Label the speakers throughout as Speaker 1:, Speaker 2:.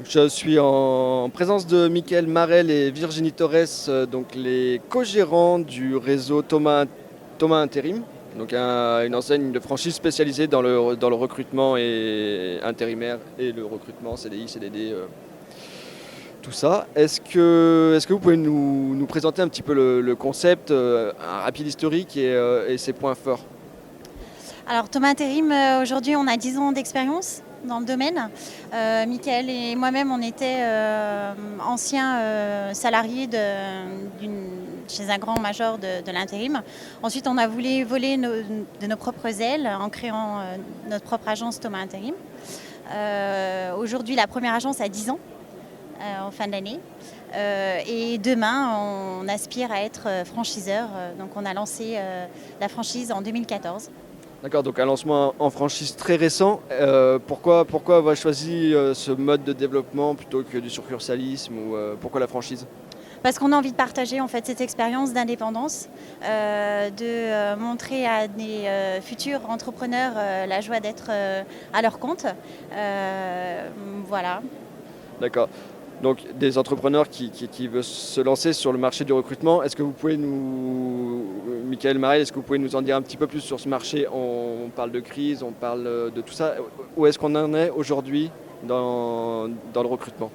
Speaker 1: Je suis en présence de Mickaël Marel et Virginie Torres, donc les co-gérants du réseau Thomas Intérim, donc une enseigne de franchise spécialisée dans le recrutement et intérimaire et le recrutement CDI, CDD, tout ça. Est-ce que vous pouvez nous présenter un petit peu le concept, un rapide historique et ses points forts?
Speaker 2: Alors Thomas Intérim, aujourd'hui on a 10 ans d'expérience dans le domaine. Mickaël et moi-même on était anciens salariés chez un grand major de l'intérim. Ensuite on a voulu voler de nos propres ailes en créant notre propre agence Thomas Intérim. Aujourd'hui la première agence a 10 ans en fin d'année. Et demain on aspire à être franchiseur. Donc on a lancé la franchise en 2014.
Speaker 1: D'accord, donc un lancement en franchise très récent. Pourquoi avoir choisi ce mode de développement plutôt que du succursalisme ou pourquoi la franchise?
Speaker 2: Parce qu'on a envie de partager en fait cette expérience d'indépendance, de montrer à des futurs entrepreneurs la joie d'être à leur compte. Voilà.
Speaker 1: D'accord. Donc des entrepreneurs qui veulent se lancer sur le marché du recrutement, est-ce que vous pouvez Mickaël Marel, est-ce que vous pouvez nous en dire un petit peu plus sur ce marché? On parle de crise, on parle de tout ça. Où est-ce qu'on en est aujourd'hui dans le recrutement?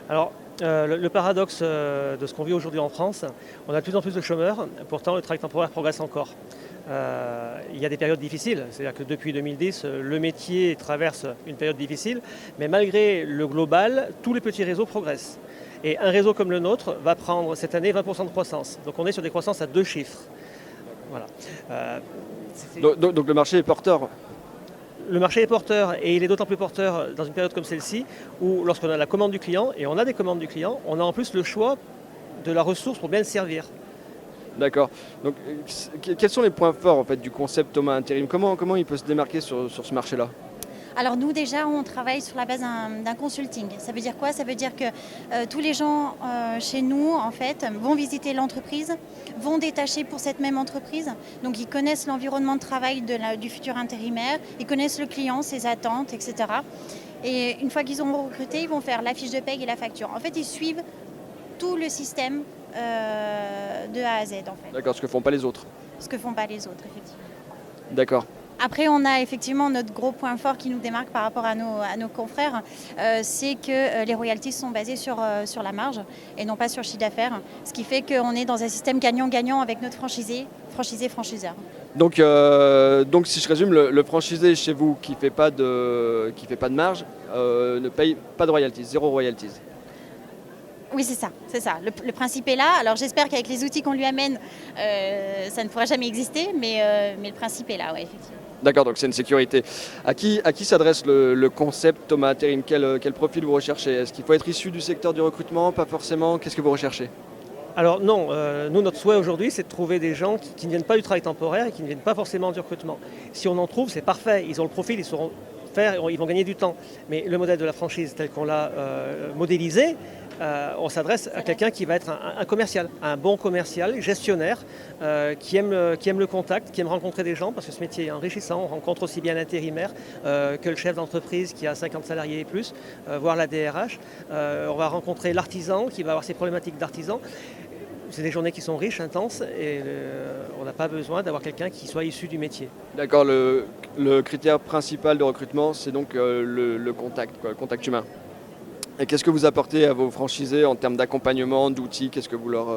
Speaker 3: Alors, le paradoxe de ce qu'on vit aujourd'hui en France, on a de plus en plus de chômeurs, pourtant le travail temporaire progresse encore. Il y a des périodes difficiles, c'est-à-dire que depuis 2010, le métier traverse une période difficile, mais malgré le global, tous les petits réseaux progressent. Et un réseau comme le nôtre va prendre cette année 20% de croissance. Donc on est sur des croissances à 2 chiffres. Voilà.
Speaker 1: Donc le marché est porteur.
Speaker 3: Le marché est porteur et il est d'autant plus porteur dans une période comme celle-ci où lorsqu'on a la commande du client, et on a des commandes du client, on a en plus le choix de la ressource pour bien le servir.
Speaker 1: D'accord. Donc quels sont les points forts en fait, du concept Thomas Intérim? Comment il peut se démarquer sur ce marché-là?
Speaker 2: Alors nous déjà on travaille sur la base d'un consulting. Ça veut dire quoi? Ça veut dire que tous les gens chez nous en fait vont visiter l'entreprise, vont détacher pour cette même entreprise. Donc ils connaissent l'environnement de travail du futur intérimaire, ils connaissent le client, ses attentes, etc. Et une fois qu'ils ont recruté, ils vont faire la fiche de paye et la facture. En fait ils suivent tout le système de A à Z en fait.
Speaker 1: D'accord, ce que font pas les autres.
Speaker 2: Ce que font pas les autres effectivement.
Speaker 1: D'accord.
Speaker 2: Après, on a effectivement notre gros point fort qui nous démarque par rapport à nos confrères, c'est que les royalties sont basées sur la marge et non pas sur le chiffre d'affaires, ce qui fait qu'on est dans un système gagnant-gagnant avec notre franchiseur.
Speaker 1: Donc si je résume, le franchisé chez vous qui fait pas de marge ne paye pas de royalties, zéro royalties.
Speaker 2: Oui, c'est ça. Le principe est là. Alors j'espère qu'avec les outils qu'on lui amène, ça ne pourra jamais exister, mais le principe est là, ouais, effectivement.
Speaker 1: D'accord, donc c'est une sécurité. À qui s'adresse le concept Thomas Intérim? Quel profil vous recherchez? Est-ce qu'il faut être issu du secteur du recrutement? Pas forcément. Qu'est-ce que vous recherchez?
Speaker 3: Alors non, nous notre souhait aujourd'hui c'est de trouver des gens qui ne viennent pas du travail temporaire et qui ne viennent pas forcément du recrutement. Si on en trouve, c'est parfait, ils ont le profil, ils sauront faire, ils vont gagner du temps. Mais le modèle de la franchise tel qu'on l'a modélisé, on s'adresse à quelqu'un qui va être un commercial, un bon commercial, gestionnaire, qui aime le contact, qui aime rencontrer des gens, parce que ce métier est enrichissant. On rencontre aussi bien l'intérimaire que le chef d'entreprise qui a 50 salariés et plus, voire la DRH. On va rencontrer l'artisan qui va avoir ses problématiques d'artisan. C'est des journées qui sont riches, intenses, et on n'a pas besoin d'avoir quelqu'un qui soit issu du métier.
Speaker 1: D'accord, le critère principal de recrutement, c'est donc le contact, quoi, le contact humain. Et qu'est-ce que vous apportez à vos franchisés en termes d'accompagnement, d'outils? Qu'est-ce que vous leur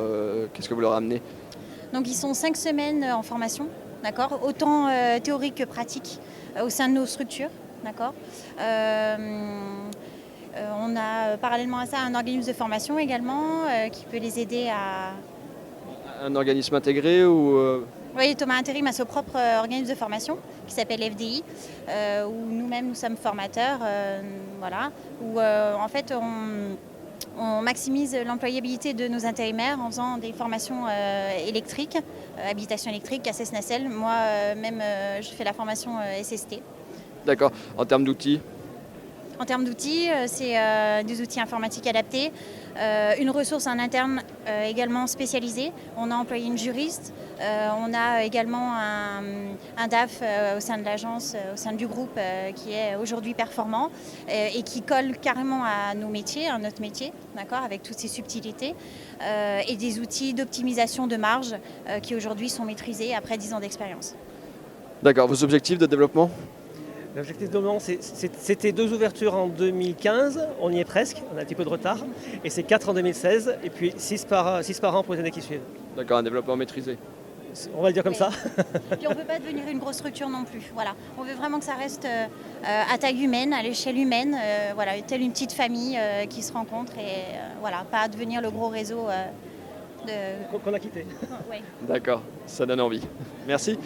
Speaker 1: amenez?
Speaker 2: Donc ils sont 5 semaines en formation, d'accord, autant théorique que pratique au sein de nos structures, d'accord. On a parallèlement à ça un organisme de formation également qui peut les aider à...
Speaker 1: Un organisme intégré ou
Speaker 2: Oui, Thomas Intérim a son propre organisme de formation qui s'appelle FDI, où nous-mêmes nous sommes formateurs, voilà, où en fait on maximise l'employabilité de nos intérimaires en faisant des formations électriques, habilitation électrique, ACES Nacelle. Moi-même je fais la formation SST.
Speaker 1: D'accord, en termes d'outils?
Speaker 2: En termes d'outils, c'est des outils informatiques adaptés, une ressource en interne également spécialisée. On a employé une juriste, on a également un DAF au sein de l'agence, au sein du groupe qui est aujourd'hui performant et qui colle carrément à nos métiers, à notre métier, d'accord, avec toutes ces subtilités, et des outils d'optimisation de marge qui aujourd'hui sont maîtrisés après 10 ans d'expérience.
Speaker 1: D'accord, vos objectifs de développement?
Speaker 3: L'objectif de développement, c'était 2 ouvertures en 2015, on y est presque, on a un petit peu de retard, et c'est 4 en 2016, et puis 6 par an pour les années qui suivent.
Speaker 1: D'accord, un développement maîtrisé.
Speaker 3: On va le dire comme ça.
Speaker 2: Puis on ne peut pas devenir une grosse structure non plus. Voilà. On veut vraiment que ça reste à taille humaine, à l'échelle humaine, voilà, telle une petite famille qui se rencontre et voilà, pas devenir le gros réseau
Speaker 3: Qu'on a quitté.
Speaker 2: Ouais.
Speaker 1: D'accord, ça donne envie. Merci.